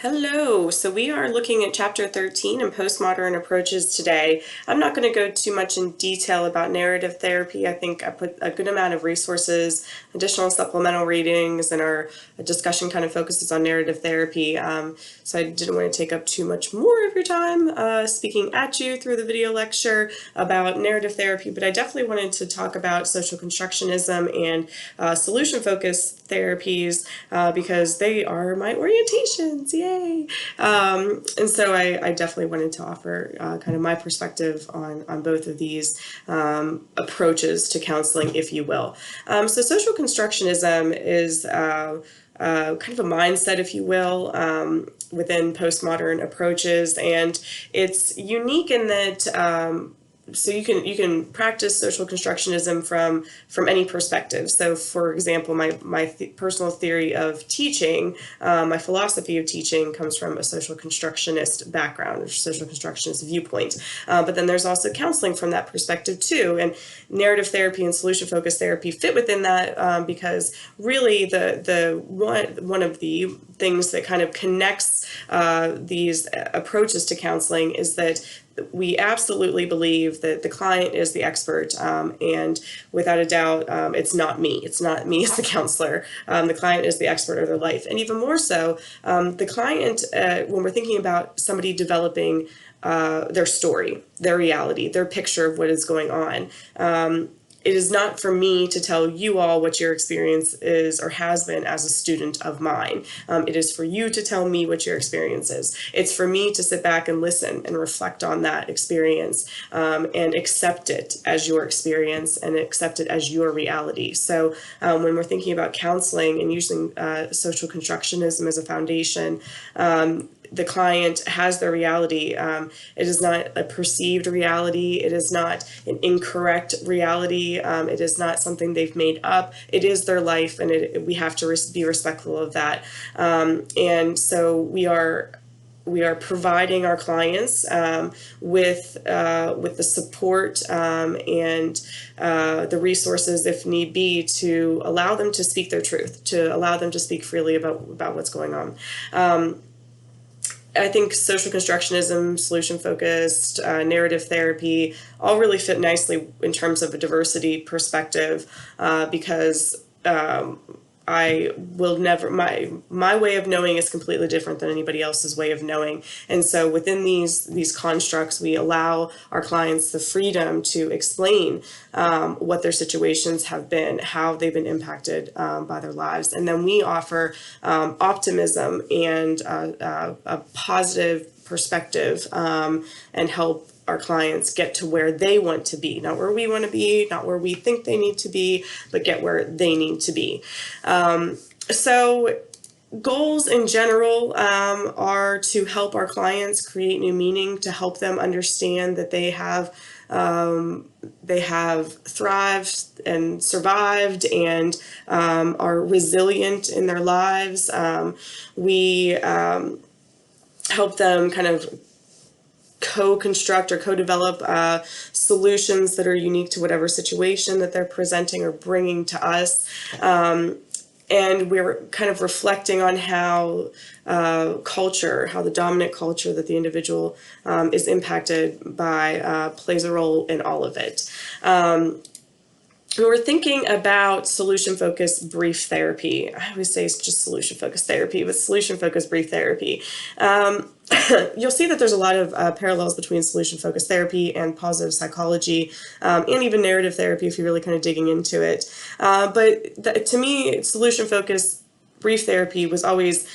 Hello. So we are looking at Chapter 13 in Postmodern Approaches today. I'm not going to go too much in detail about narrative therapy. I think I put a good amount of resources, additional supplemental readings, and our discussion kind of focuses on narrative therapy. So I didn't want to take up too much more of your time speaking at you through the video lecture about narrative therapy, but I definitely wanted to talk about social constructionism and solution-focused therapies because they are my orientations. Yay! And so I definitely wanted to offer kind of my perspective on both of these approaches to counseling, if you will. So social constructionism is kind of a mindset, if you will, within postmodern approaches, and it's unique in that so you can practice social constructionism from any perspective. So, for example, my personal theory of teaching, my philosophy of teaching comes from a social constructionist background, or social constructionist viewpoint. But then there's also counseling from that perspective too, and narrative therapy and solution focused therapy fit within that because really the one of the things that kind of connects these approaches to counseling is that we absolutely believe that the client is the expert, and without a doubt, it's not me. It's not me as the counselor. The client is the expert of their life. And even more so, the client, when we're thinking about somebody developing their story, their reality, their picture of what is going on, it is not for me to tell you all what your experience is or has been as a student of mine. It is for you to tell me what your experience is. It's for me to sit back and listen and reflect on that experience and accept it as your experience and accept it as your reality. So when we're thinking about counseling and using social constructionism as a foundation, the client has their reality. It is not a perceived reality. It is not an incorrect reality. It is not something they've made up. It is their life, and we have to be respectful of that. And so we are providing our clients with the support and the resources, if need be, to allow them to speak their truth, to allow them to speak freely about what's going on. I think social constructionism, solution-focused, narrative therapy all really fit nicely in terms of a diversity perspective because I will never, my way of knowing is completely different than anybody else's way of knowing. And so within these constructs, we allow our clients the freedom to explain what their situations have been, how they've been impacted by their lives. And then we offer optimism and a positive perspective and help our clients get to where they want to be, not where we want to be, not where we think they need to be, but get where they need to be. So goals in general are to help our clients create new meaning, to help them understand that they have thrived and survived and are resilient in their lives. We help them kind of co-construct or co-develop solutions that are unique to whatever situation that they're presenting or bringing to us. And we're kind of reflecting on how culture, how the dominant culture that the individual is impacted by plays a role in all of it. When we're thinking about solution-focused brief therapy, I always say it's just solution-focused therapy, but solution-focused brief therapy, you'll see that there's a lot of parallels between solution-focused therapy and positive psychology, and even narrative therapy if you're really kind of digging into it. But to me, solution-focused brief therapy was always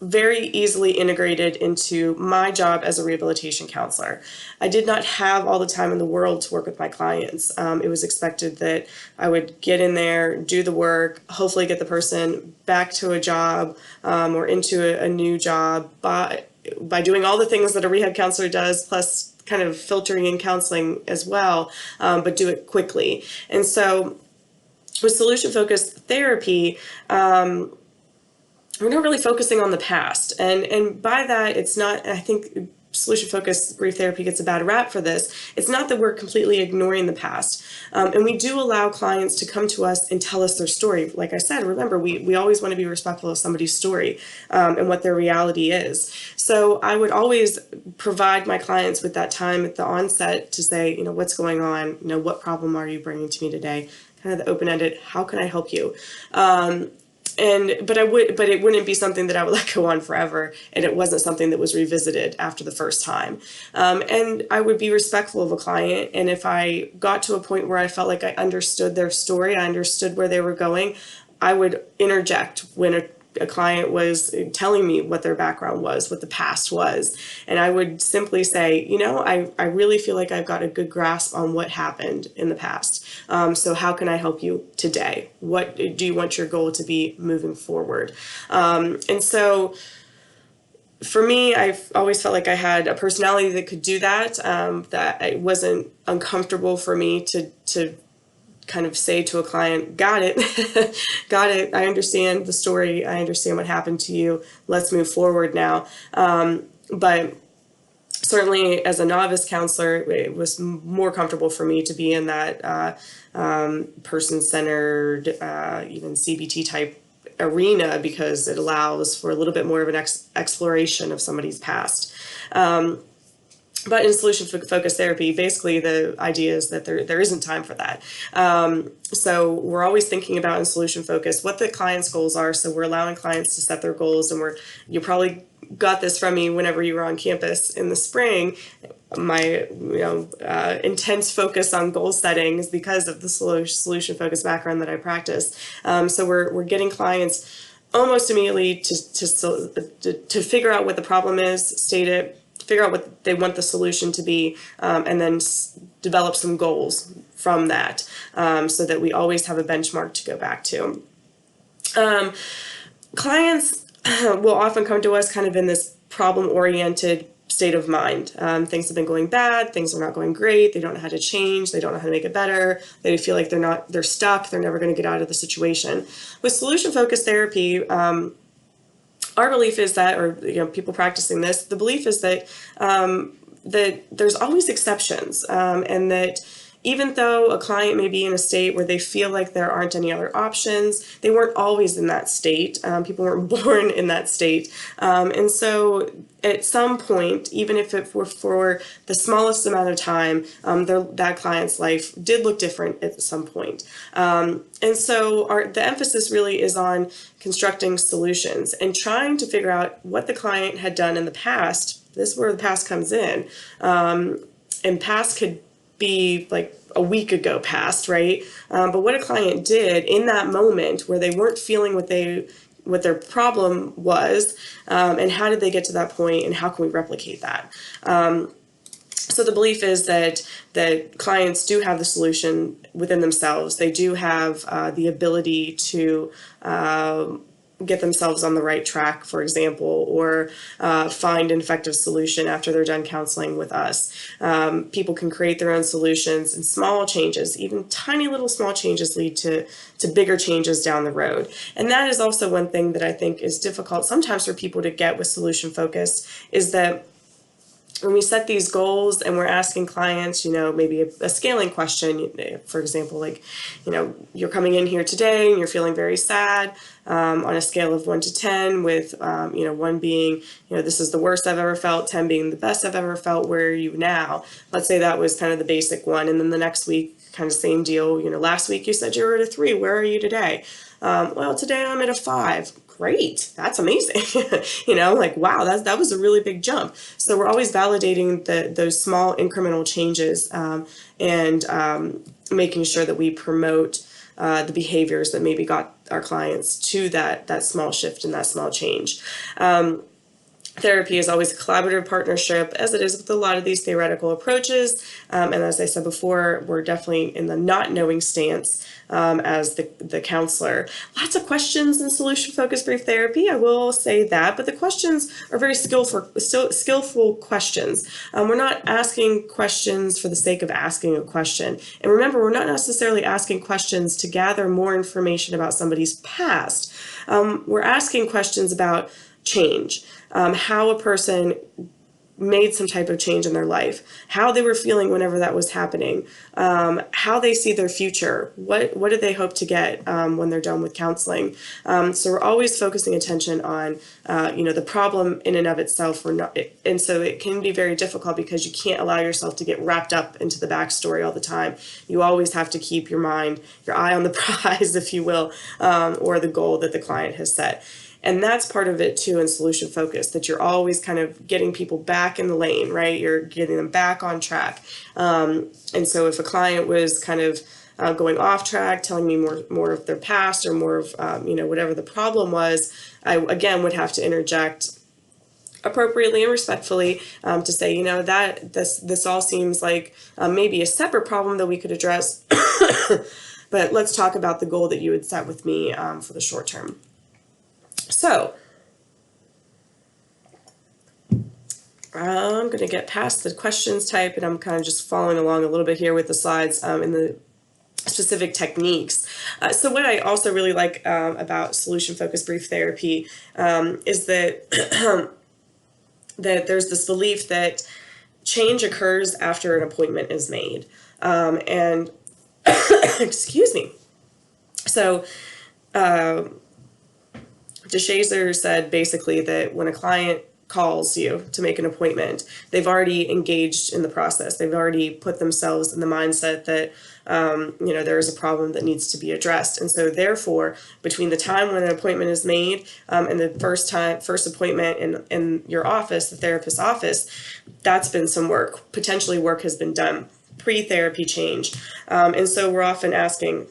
very easily integrated into my job as a rehabilitation counselor. I did not have all the time in the world to work with my clients. It was expected that I would get in there, do the work, hopefully get the person back to a job or into a new job by doing all the things that a rehab counselor does, plus kind of filtering in counseling as well, but do it quickly. And so with solution-focused therapy, we're not really focusing on the past. And by that, it's not, I think solution-focused brief therapy gets a bad rap for this. It's not that we're completely ignoring the past. And we do allow clients to come to us and tell us their story. Like I said, remember, we always want to be respectful of somebody's story and what their reality is. So I would always provide my clients with that time at the onset to say, what's going on? What problem are you bringing to me today? Kind of the open-ended, how can I help you? But it wouldn't be something that I would let go on forever, and it wasn't something that was revisited after the first time. And I would be respectful of a client, and if I got to a point where I felt like I understood their story, I understood where they were going, I would interject when a client was telling me what their background was, what the past was. And I would simply say, I really feel like I've got a good grasp on what happened in the past. So how can I help you today? What do you want your goal to be moving forward? And so for me, I've always felt like I had a personality that could do that, that it wasn't uncomfortable for me to kind of say to a client, got it, got it. I understand the story. I understand what happened to you. Let's move forward now. But certainly as a novice counselor, it was more comfortable for me to be in that person-centered, even CBT type arena, because it allows for a little bit more of an exploration of somebody's past. But in solution-focused therapy, basically the idea is that there isn't time for that. So we're always thinking about in solution-focused what the client's goals are. So we're allowing clients to set their goals, and you probably got this from me whenever you were on campus in the spring. My intense focus on goal setting is because of the solution-focused background that I practice. So we're getting clients almost immediately to figure out what the problem is, state it, figure out what they want the solution to be, and then develop some goals from that, so that we always have a benchmark to go back to. Clients will often come to us kind of in this problem-oriented state of mind. Things have been going bad, things are not going great, they don't know how to change, they don't know how to make it better, they feel like they're stuck, they're never going to get out of the situation. With solution-focused therapy, our belief is that, or people practicing this, the belief is that that there's always exceptions, and that even though a client may be in a state where they feel like there aren't any other options, they weren't always in that state. People weren't born in that state. And so at some point, even if it were for the smallest amount of time, that client's life did look different at some point. And so the emphasis really is on constructing solutions and trying to figure out what the client had done in the past. This is where the past comes in. And past could be like a week ago past, right? But what a client did in that moment where they weren't feeling what their problem was, and how did they get to that point, and how can we replicate that? So the belief is that clients do have the solution within themselves. They do have the ability to get themselves on the right track, for example, or find an effective solution after they're done counseling with us. People can create their own solutions, and small changes, even tiny little small changes, lead to bigger changes down the road. And that is also one thing that I think is difficult sometimes for people to get with solution focus, is that when we set these goals and we're asking clients, maybe a scaling question, for example, like, you're coming in here today and you're feeling very sad, on a scale of 1 to 10, with, 1 being, this is the worst I've ever felt, 10 being the best I've ever felt, where are you now? Let's say that was kind of the basic one. And then the next week, kind of same deal, last week you said you were at a 3, where are you today? Well, today I'm at a 5. Great, that's amazing. Like, wow, that was a really big jump. So we're always validating those small incremental changes, and making sure that we promote the behaviors that maybe got our clients to that small shift and that small change. Therapy is always a collaborative partnership, as it is with a lot of these theoretical approaches. And as I said before, we're definitely in the not knowing stance as the counselor. Lots of questions in solution-focused brief therapy, I will say that, but the questions are very skillful questions. We're not asking questions for the sake of asking a question. And remember, we're not necessarily asking questions to gather more information about somebody's past. We're asking questions about change, how a person made some type of change in their life, how they were feeling whenever that was happening, how they see their future, what do they hope to get when they're done with counseling. So we're always focusing attention on the problem in and of itself. And so it can be very difficult because you can't allow yourself to get wrapped up into the backstory all the time. You always have to keep your eye on the prize, if you will, or the goal that the client has set. And that's part of it too in solution focus, that you're always kind of getting people back in the lane, right? You're getting them back on track. And so if a client was kind of going off track, telling me more of their past or more of whatever the problem was, I again would have to interject appropriately and respectfully to say, that this all seems like maybe a separate problem that we could address, but let's talk about the goal that you had set with me for the short term. So I'm going to get past the questions type, and I'm kind of just following along a little bit here with the slides in the specific techniques. So what I also really like about solution-focused brief therapy is that that there's this belief that change occurs after an appointment is made. And excuse me. So DeShazer said basically that when a client calls you to make an appointment, they've already engaged in the process. They've already put themselves in the mindset that, there is a problem that needs to be addressed. And so therefore, between the time when an appointment is made and the first appointment in your office, the therapist's office, that's been some work. Potentially work has been done, pre-therapy change. And so we're often asking,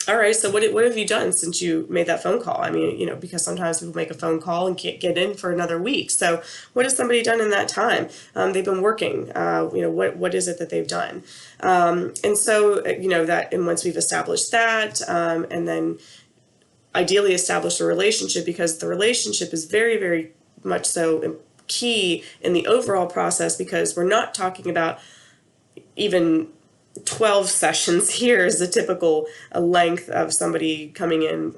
all right, so what have you done since you made that phone call? I mean, because sometimes people make a phone call and can't get in for another week. So what has somebody done in that time? They've been working. What is it that they've done? And so, and once we've established that, and then ideally establish a relationship, because the relationship is very, very much so key in the overall process, because we're not talking about even 12 sessions here is the typical length of somebody coming in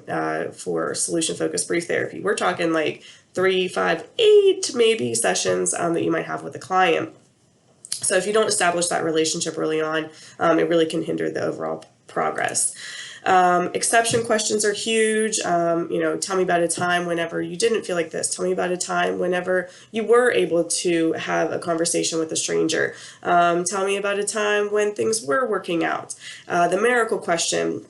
for solution-focused brief therapy. We're talking like 3, 5, 8 maybe sessions that you might have with a client. So if you don't establish that relationship early on, it really can hinder the overall progress. Exception questions are huge. Tell me about a time whenever you didn't feel like this. Tell me about a time whenever you were able to have a conversation with a stranger. Tell me about a time when things were working out. The miracle question.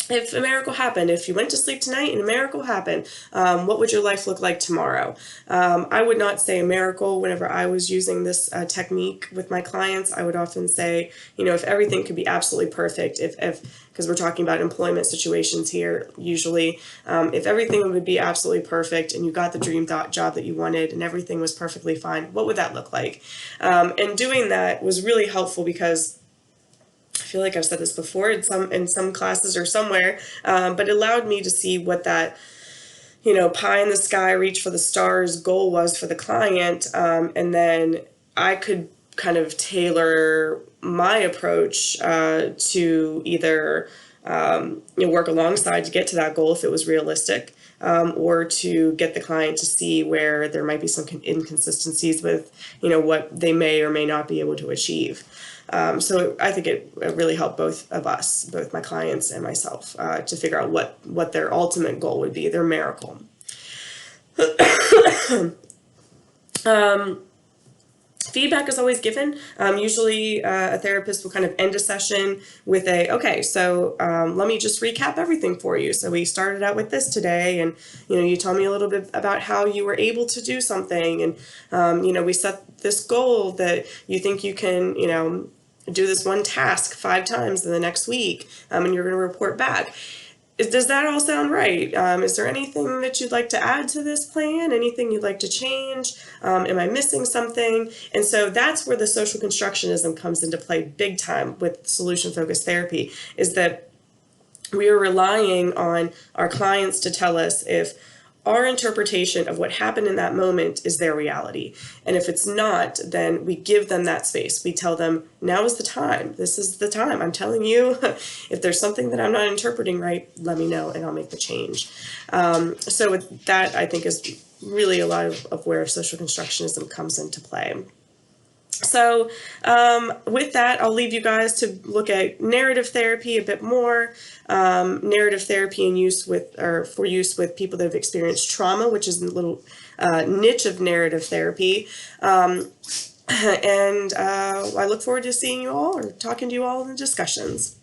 If a miracle happened, if you went to sleep tonight and a miracle happened, what would your life look like tomorrow? I would not say a miracle whenever I was using this technique with my clients. I would often say, if everything could be absolutely perfect, because we're talking about employment situations here, usually, if everything would be absolutely perfect and you got the dream job that you wanted and everything was perfectly fine, what would that look like? And doing that was really helpful because I feel like I've said this before in some classes or somewhere, but it allowed me to see what that, pie in the sky, reach for the stars goal was for the client. And then I could kind of tailor my approach to either work alongside to get to that goal if it was realistic, or to get the client to see where there might be some inconsistencies with, what they may or may not be able to achieve. So I think it really helped both of us, both my clients and myself, to figure out what their ultimate goal would be, their miracle. Feedback is always given. Usually a therapist will kind of end a session with okay, so let me just recap everything for you. So we started out with this today, and, you told me a little bit about how you were able to do something, and, we set this goal that you think you can, do this one task 5 times in the next week, and you're going to report back. Does that all sound right? Is there anything that you'd like to add to this plan? Anything you'd like to change? Am I missing something? And so that's where the social constructionism comes into play big time with solution-focused therapy, is that we are relying on our clients to tell us if our interpretation of what happened in that moment is their reality. And if it's not, then we give them that space. We tell them, now is the time. This is the time. I'm telling you, if there's something that I'm not interpreting right, let me know and I'll make the change. So with that, I think is really a lot of where social constructionism comes into play. So with that, I'll leave you guys to look at narrative therapy a bit more. Narrative therapy in use with, or for use with people that have experienced trauma, which is a little niche of narrative therapy. And I look forward to seeing you all or talking to you all in the discussions.